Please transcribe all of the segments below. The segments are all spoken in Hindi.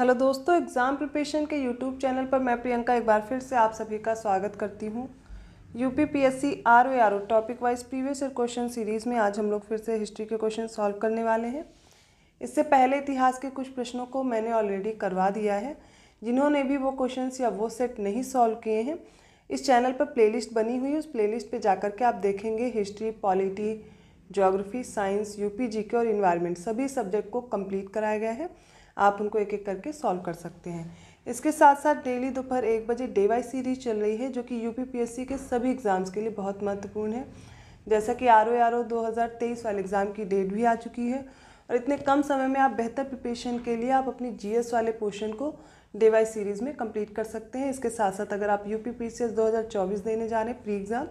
हेलो दोस्तों, एग्ज़ाम प्रिपरेशन के यूट्यूब चैनल पर मैं प्रियंका एक बार फिर से आप सभी का स्वागत करती हूँ। UPPSC RO topic wise previous year question series में आज हम लोग फिर से हिस्ट्री के क्वेश्चन सॉल्व करने वाले हैं। इससे पहले इतिहास के कुछ प्रश्नों को मैंने ऑलरेडी करवा दिया है। जिन्होंने भी वो क्वेश्चन या वो सेट नहीं सॉल्व किए हैं, इस चैनल पर प्लेलिस्ट बनी हुई है, उस प्लेलिस्ट पर जाकर के आप देखेंगे history, polity, geography, science, UP, GK और इन्वायरमेंट सभी सब्जेक्ट को कंप्लीट कराया गया है। आप उनको एक एक करके सॉल्व कर सकते हैं। इसके साथ साथ डेली दोपहर 1 बजे डे वाइज सीरीज चल रही है, जो कि यूपीपीएससी के सभी एग्ज़ाम्स के लिए बहुत महत्वपूर्ण है। जैसा कि आरओ 2023 वाले एग्ज़ाम की डेट भी आ चुकी है और इतने कम समय में आप बेहतर प्रिपरेशन के लिए आप अपनी जीएस वाले पोर्शन को डे वाइज सीरीज़ में कंप्लीट कर सकते हैं। इसके साथ साथ अगर आप यूपीपीसीएस 2024 देने जा रहे हैं प्री एग्ज़ाम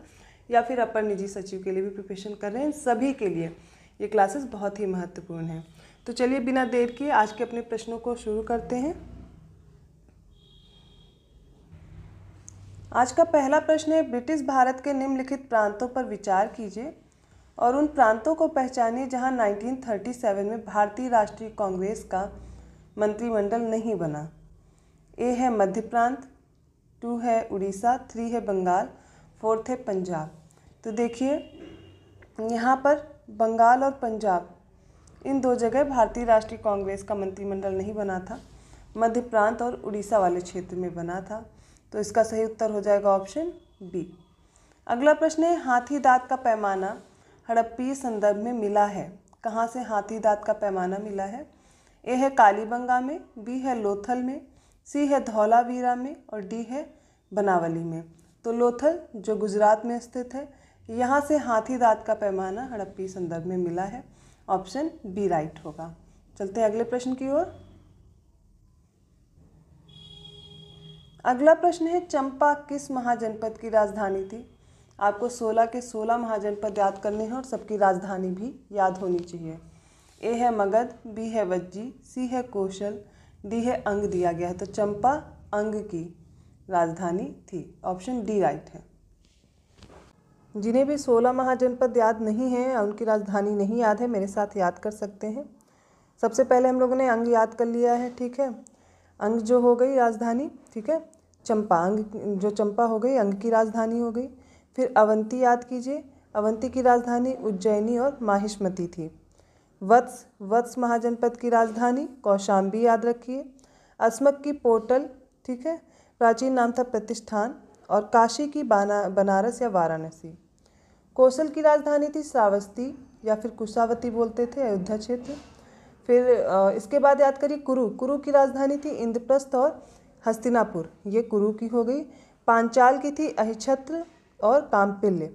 या फिर अपर निजी सचिव के लिए भी प्रिपरेशन कर रहे हैं, सभी के लिए ये क्लासेस बहुत ही महत्वपूर्ण हैं। तो चलिए बिना देर किए आज के अपने प्रश्नों को शुरू करते हैं। आज का पहला प्रश्न है, ब्रिटिश भारत के निम्नलिखित प्रांतों पर विचार कीजिए और उन प्रांतों को पहचानिए जहां 1937 में भारतीय राष्ट्रीय कांग्रेस का मंत्रिमंडल नहीं बना। ए है मध्य प्रांत, 2 है उड़ीसा, 3 है बंगाल, 4 है पंजाब। तो देखिए यहाँ पर बंगाल और पंजाब इन दो जगह भारतीय राष्ट्रीय कांग्रेस का मंत्रिमंडल नहीं बना था, मध्य प्रांत और उड़ीसा वाले क्षेत्र में बना था। तो इसका सही उत्तर हो जाएगा ऑप्शन बी। अगला प्रश्न है, हाथी दांत का पैमाना हड़प्पीय संदर्भ में मिला है। कहाँ से हाथी दांत का पैमाना मिला है? ए है कालीबंगा में, बी है लोथल में, सी है धौलावीरा में और डी है बनावली में। तो लोथल जो गुजरात में स्थित है, यहाँ से हाथी दांत का पैमाना हड़प्पीय संदर्भ में मिला है। ऑप्शन बी राइट होगा। चलते हैं अगले प्रश्न की ओर। अगला प्रश्न है, चंपा किस महाजनपद की राजधानी थी? आपको 16 के 16 महाजनपद याद करने हैं और सबकी राजधानी भी याद होनी चाहिए। ए है मगध, बी है वज्जी, सी है कौशल, डी है अंग दिया गया है। तो चंपा अंग की राजधानी थी। ऑप्शन डी राइट है। जिन्हें भी 16 महाजनपद याद नहीं है, उनकी राजधानी नहीं याद है, मेरे साथ याद कर सकते हैं। सबसे पहले हम लोगों ने अंग याद कर लिया है, ठीक है। अंग जो हो गई राजधानी, ठीक है। चंपा अंग जो चंपा हो गई, अंग की राजधानी हो गई। फिर अवंती याद कीजिए, अवंती की राजधानी उज्जैनी और माहिष्मती थी। वत्स महाजनपद की राजधानी कौशाम्बी याद रखिए। अस्मक की पोर्टल, ठीक है, प्राचीन नाम था प्रतिष्ठान। और काशी की बनारस या वाराणसी। कौशल की राजधानी थी श्रावस्ती या फिर कुशावती बोलते थे, अयोध्या क्षेत्र। फिर इसके बाद याद करिए कुरु की राजधानी थी इंद्रप्रस्थ और हस्तिनापुर, ये कुरु की हो गई। पांचाल की थी अहिछत्र और काम्पिल्य।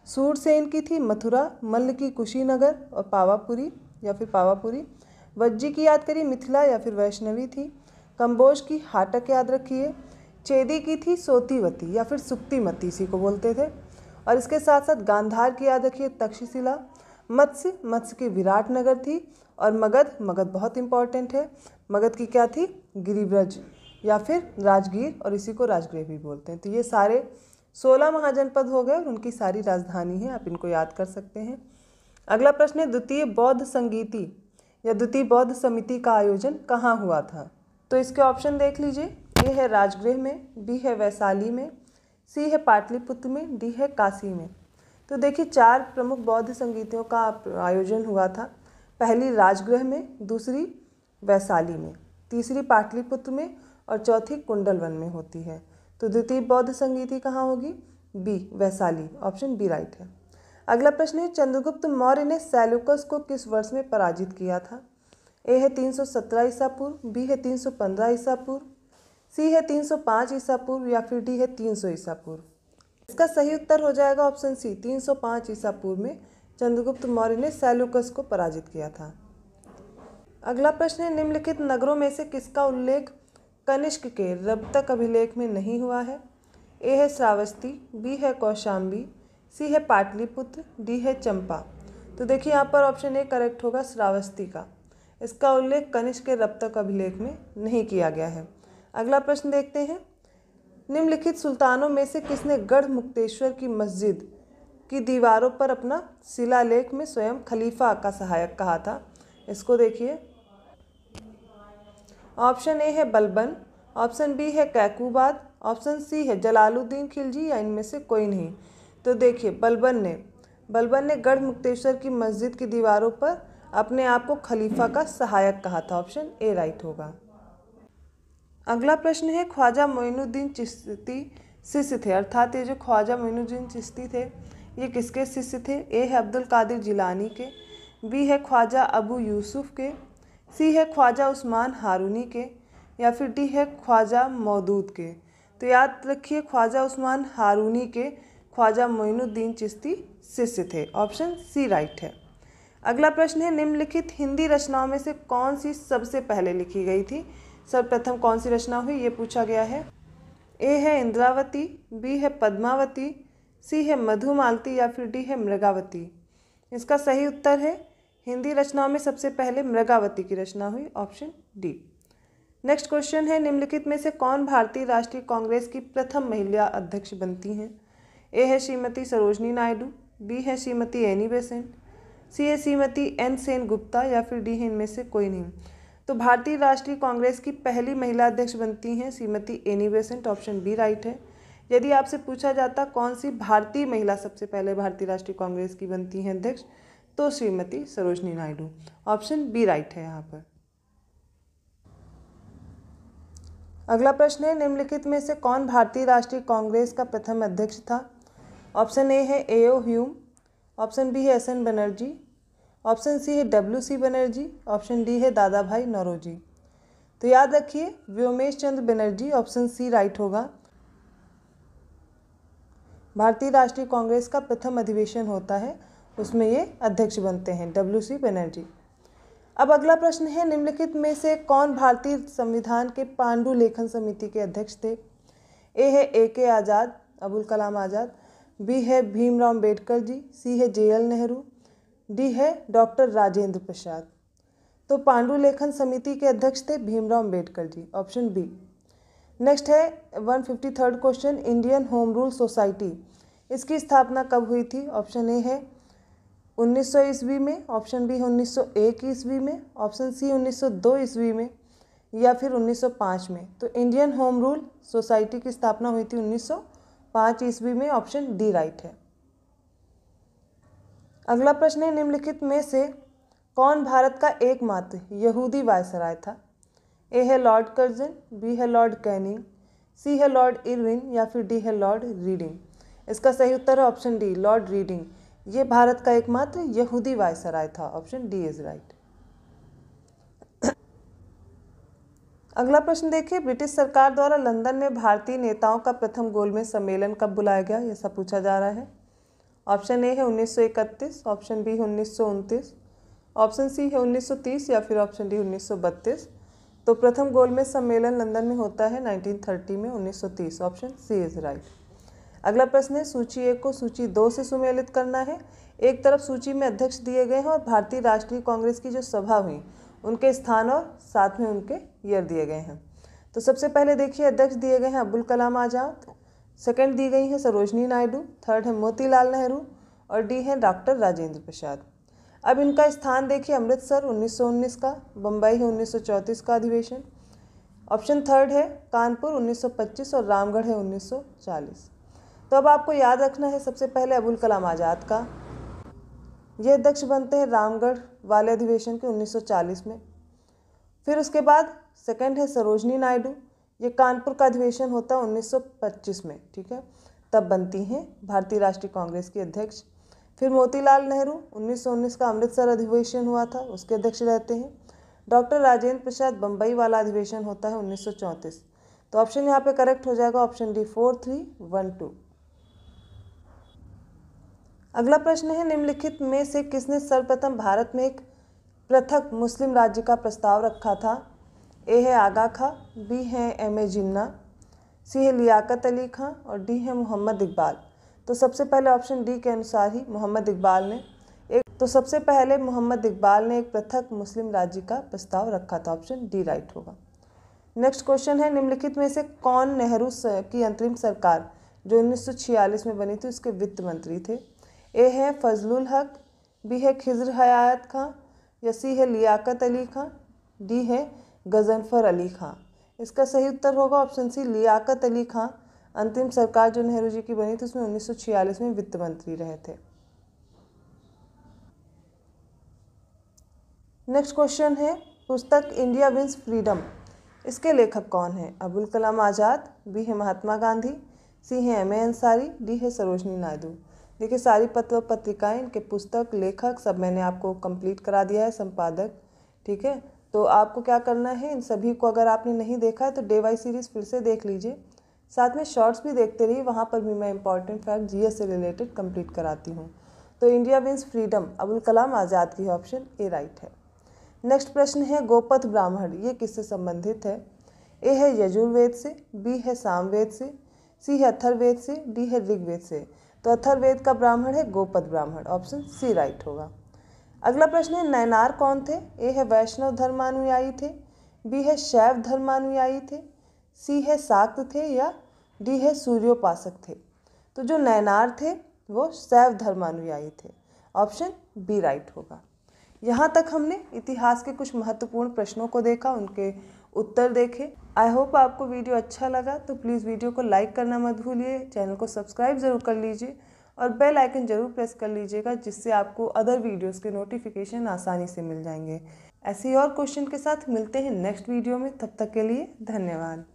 सूरसेन की थी मथुरा, मल्ल की कुशीनगर और पावापुरी या फिर पावापुरी। वज्जी की याद करिए मिथिला या फिर वैष्णवी थी। कंबोज की हाटक याद रखिए। चेदी की थी सोतीवती या फिर सुक्तिमती, इसी को बोलते थे। और इसके साथ साथ गांधार की याद रखिए तक्षशिला। मत्स्य की विराटनगर थी। और मगध बहुत इंपॉर्टेंट है, मगध की क्या थी? गिरिब्रज या फिर राजगीर, और इसी को राजगृह भी बोलते हैं। तो ये सारे 16 महाजनपद हो गए और उनकी सारी राजधानी है, आप इनको याद कर सकते हैं। अगला प्रश्न है, द्वितीय बौद्ध संगीति या द्वितीय बौद्ध समिति का आयोजन कहाँ हुआ था? तो इसके ऑप्शन देख लीजिए। ए है राजगृह में, बी है वैशाली में, सी है पाटलिपुत्र में, डी है काशी में। तो देखिए 4 प्रमुख बौद्ध संगीतियों का आयोजन हुआ था। पहली राजगृह में, दूसरी वैशाली में, तीसरी पाटलिपुत्र में और चौथी कुंडलवन में होती है। तो द्वितीय बौद्ध संगीति कहाँ होगी? B Vaishali. Option B right है। अगला प्रश्न है, चंद्रगुप्त मौर्य ने सेल्यूकस को किस वर्ष में पराजित किया था? ए है 317 ईसा पूर्व, बी है 315 ईसा पूर्व, सी है 305 ईसा पूर्व या फिर डी है 300 ईसा पूर्व। इसका सही उत्तर हो जाएगा ऑप्शन सी, 305 ईसा पूर्व में चंद्रगुप्त मौर्य ने सेल्यूकस को पराजित किया था। अगला प्रश्न है, निम्नलिखित नगरों में से किसका उल्लेख कनिष्क के रब्तक अभिलेख में नहीं हुआ है? ए है श्रावस्ती, बी है कौशाम्बी, सी है पाटलिपुत्र, डी है चंपा। तो देखिए यहाँ पर ऑप्शन ए करेक्ट होगा, श्रावस्ती का। इसका उल्लेख कनिष्क के रब्तक अभिलेख में नहीं किया गया है। अगला प्रश्न देखते हैं, निम्नलिखित सुल्तानों में से किसने गढ़ मुक्तेश्वर की मस्जिद की दीवारों पर अपना शिलालेख में स्वयं खलीफा का सहायक कहा था? इसको देखिए। ऑप्शन ए है बलबन, ऑप्शन बी है कैकूबाद, ऑप्शन सी है जलालुद्दीन खिलजी या इनमें से कोई नहीं। तो देखिए बलबन ने गढ़ मुक्तेश्वर की मस्जिद की दीवारों पर अपने आप को खलीफा का सहायक कहा था। ऑप्शन ए राइट होगा। अगला प्रश्न है ख्वाजा मोइनुद्दीन चिश्ती शिष्य थे, अर्थात ये जो ख्वाजा मोइनुद्दीन चिश्ती थे ये किसके शिष्य थे? ए है अब्दुल कादिर जिलानी के, बी है ख्वाजा अबू यूसुफ के, सी है ख्वाजा उस्मान हारूनी के, या फिर डी है ख्वाजा मौदूद के। तो याद रखिए ख्वाजा उस्मान हारूनी के ख्वाजा मोइनुद्दीन चिश्ती शिष्य थे। ऑप्शन सी राइट है। अगला प्रश्न है निम्नलिखित हिंदी रचनाओं में से कौन सी सबसे पहले लिखी गई थी? सर्वप्रथम कौन सी रचना हुई ये पूछा गया है। ए है इंद्रावती, बी है पद्मावती, सी है मधुमालती या फिर डी है मृगावती। इसका सही उत्तर है हिंदी रचनाओं में सबसे पहले मृगावती की रचना हुई। Option D. नेक्स्ट क्वेश्चन है निम्नलिखित में से कौन भारतीय राष्ट्रीय कांग्रेस की प्रथम महिला अध्यक्ष बनती हैं? ए है श्रीमती सरोजनी नायडू, बी है श्रीमती एनी बेसेंट, सी है श्रीमती एन सेन गुप्ता या फिर डी है इनमें से कोई नहीं। तो भारतीय राष्ट्रीय कांग्रेस की पहली महिला अध्यक्ष बनती हैं Shrimati Annie Besant. Option B right है। यदि आपसे पूछा जाता कौन सी भारतीय महिला सबसे पहले भारतीय राष्ट्रीय कांग्रेस की बनती हैं अध्यक्ष, तो Shrimati Sarojini Naidu. Option B right है यहाँ पर। अगला प्रश्न है निम्नलिखित में से कौन भारतीय राष्ट्रीय कांग्रेस का प्रथम अध्यक्ष था? ऑप्शन ए है एओ ह्यूम, ऑप्शन बी है एस.एन. बनर्जी, ऑप्शन सी है डब्ल्यू.सी. बनर्जी, ऑप्शन डी है दादा भाई नौरोजी। तो याद रखिए व्योमेश चंद्र बनर्जी। ऑप्शन सी राइट होगा। भारतीय राष्ट्रीय कांग्रेस का प्रथम अधिवेशन होता है उसमें ये अध्यक्ष बनते हैं डब्ल्यू.सी. बनर्जी। अब अगला प्रश्न है निम्नलिखित में से कौन भारतीय संविधान के पांडु लेखन समिति के अध्यक्ष थे? ए है ए.के. आज़ाद, अबुल कलाम आज़ाद, बी है भीमराव अम्बेडकर जी, सी है जे.एल. नेहरू, डी है डॉक्टर राजेंद्र प्रसाद। तो पांडु लेखन समिति के अध्यक्ष थे Bhimrao Ambedkar ji. Option B. Next है 153rd question Indian home rule society, इसकी स्थापना कब हुई थी? ऑप्शन ए है 1900 ईस्वी में, ऑप्शन बी है 1901 ईस्वी में, ऑप्शन सी 1902 ईस्वी में या फिर 1905 में। तो इंडियन होम रूल सोसाइटी की स्थापना हुई थी 1905 ईस्वी में। ऑप्शन डी राइट है। अगला प्रश्न है निम्नलिखित में से कौन भारत का एकमात्र यहूदी वायसराय था? ए है लॉर्ड कर्जन, बी है लॉर्ड कैनिंग, सी है लॉर्ड इरविन या फिर डी है लॉर्ड रीडिंग। इसका सही उत्तर है ऑप्शन डी लॉर्ड रीडिंग। ये भारत का एकमात्र यहूदी वायसराय था। Option D is right. अगला प्रश्न देखिए ब्रिटिश सरकार द्वारा लंदन में भारतीय नेताओं का प्रथम गोलमेज सम्मेलन कब बुलाया गया, ऐसा पूछा जा रहा है। ऑप्शन ए है 1931, ऑप्शन बी है 1929, ऑप्शन सी है 1930 या फिर ऑप्शन डी 1932। तो प्रथम गोलमेज सम्मेलन लंदन में होता है 1930 में, 1930। Option C is right. अगला प्रश्न है सूची 1 को सूची 2 से सुमेलित करना है। एक तरफ सूची में अध्यक्ष दिए गए हैं और भारतीय राष्ट्रीय कांग्रेस की जो सभा हुई उनके स्थान और साथ में उनके ईयर दिए गए हैं। तो सबसे पहले देखिए अध्यक्ष दिए गए हैं अब्दुल कलाम आज़ाद, सेकंड दी गई है सरोजनी नायडू, थर्ड है मोतीलाल नेहरू और डी है डॉक्टर राजेंद्र प्रसाद। अब इनका स्थान देखिए अमृतसर 1919 का, बम्बई है 1934 का अधिवेशन, ऑप्शन थर्ड है कानपुर 1925 और रामगढ़ है 1940। तो अब आपको याद रखना है सबसे पहले अबुल कलाम आज़ाद का, ये अध्यक्ष बनते हैं रामगढ़ वाले अधिवेशन के 1940 में। फिर उसके बाद सेकंड है सरोजनी नायडू, ये कानपुर का अधिवेशन होता है 1925 में, ठीक है, तब बनती हैं भारतीय राष्ट्रीय कांग्रेस की अध्यक्ष। फिर मोतीलाल नेहरू 1919 का अमृतसर अधिवेशन हुआ था, उसके अध्यक्ष रहते हैं। डॉक्टर राजेंद्र प्रसाद बम्बई वाला अधिवेशन होता है 1934। तो ऑप्शन यहाँ पे करेक्ट हो जाएगा ऑप्शन डी 4312। अगला प्रश्न है निम्नलिखित में से किसने सर्वप्रथम भारत में एक पृथक मुस्लिम राज्य का प्रस्ताव रखा था? ए है आगा खां, बी है एम.ए. जिन्ना, सी है लियाकत अली खां और डी है मोहम्मद इकबाल। तो सबसे पहले ऑप्शन डी के अनुसार ही मोहम्मद इकबाल ने एक पृथक मुस्लिम राज्य का प्रस्ताव रखा था। ऑप्शन डी राइट होगा। नेक्स्ट क्वेश्चन है निम्नलिखित में से कौन नेहरू की अंतरिम सरकार जो 1946 में बनी थी उसके वित्त मंत्री थे? ए है फजलुल हक, बी है खिज़र हयात खां या सी है लियाकत अली खां, डी है गजनफर अली खां। इसका सही उत्तर होगा ऑप्शन सी लियाकत अली खां। अंतिम सरकार जो नेहरू जी की बनी थी उसमें 1946 में वित्त मंत्री रहे थे। नेक्स्ट क्वेश्चन है पुस्तक इंडिया विंस फ्रीडम, इसके लेखक कौन हैं? अबुल कलाम आज़ाद, बी है महात्मा गांधी, सी है एम ए अंसारी, डी है सरोजनी नायडू। देखिए सारी पत्र पत्रिकाएं, इनके पुस्तक, लेखक सब मैंने आपको कंप्लीट करा दिया है, संपादक। ठीक है, तो आपको क्या करना है, इन सभी को अगर आपने नहीं देखा है तो डे वाइज सीरीज़ फिर से देख लीजिए, साथ में शॉर्ट्स भी देखते रहिए, वहाँ पर भी मैं इंपॉर्टेंट फैक्ट जीएस से रिलेटेड कंप्लीट कराती हूँ। तो India wins freedom Abul Kalam आज़ाद की ऑप्शन ए राइट है। नेक्स्ट प्रश्न है गोपथ ब्राह्मण, ये किससे संबंधित है? ए है यजुर्वेद से, बी है सामवेद से, सी है अथर्ववेद से, डी है ऋग्वेद से। तो अथर्ववेद का ब्राह्मण है गोपथ ब्राह्मण, ऑप्शन सी राइट होगा। अगला प्रश्न है नैनार कौन थे? ए है वैष्णव धर्मानुयायी थे, बी है शैव धर्मानुयायी थे, सी है शाक्त थे या डी है सूर्योपासक थे। तो जो नैनार थे वो शैव धर्मानुयायी थे, ऑप्शन बी राइट होगा। यहाँ तक हमने इतिहास के कुछ महत्वपूर्ण प्रश्नों को देखा, उनके उत्तर देखे। आई होप आपको वीडियो अच्छा लगा, तो प्लीज़ वीडियो को लाइक करना मत भूलिए, चैनल को सब्सक्राइब ज़रूर कर लीजिए और बेल आइकन ज़रूर प्रेस कर लीजिएगा, जिससे आपको अदर वीडियोस के नोटिफिकेशन आसानी से मिल जाएंगे। ऐसे ही और क्वेश्चन के साथ मिलते हैं नेक्स्ट वीडियो में, तब तक के लिए धन्यवाद।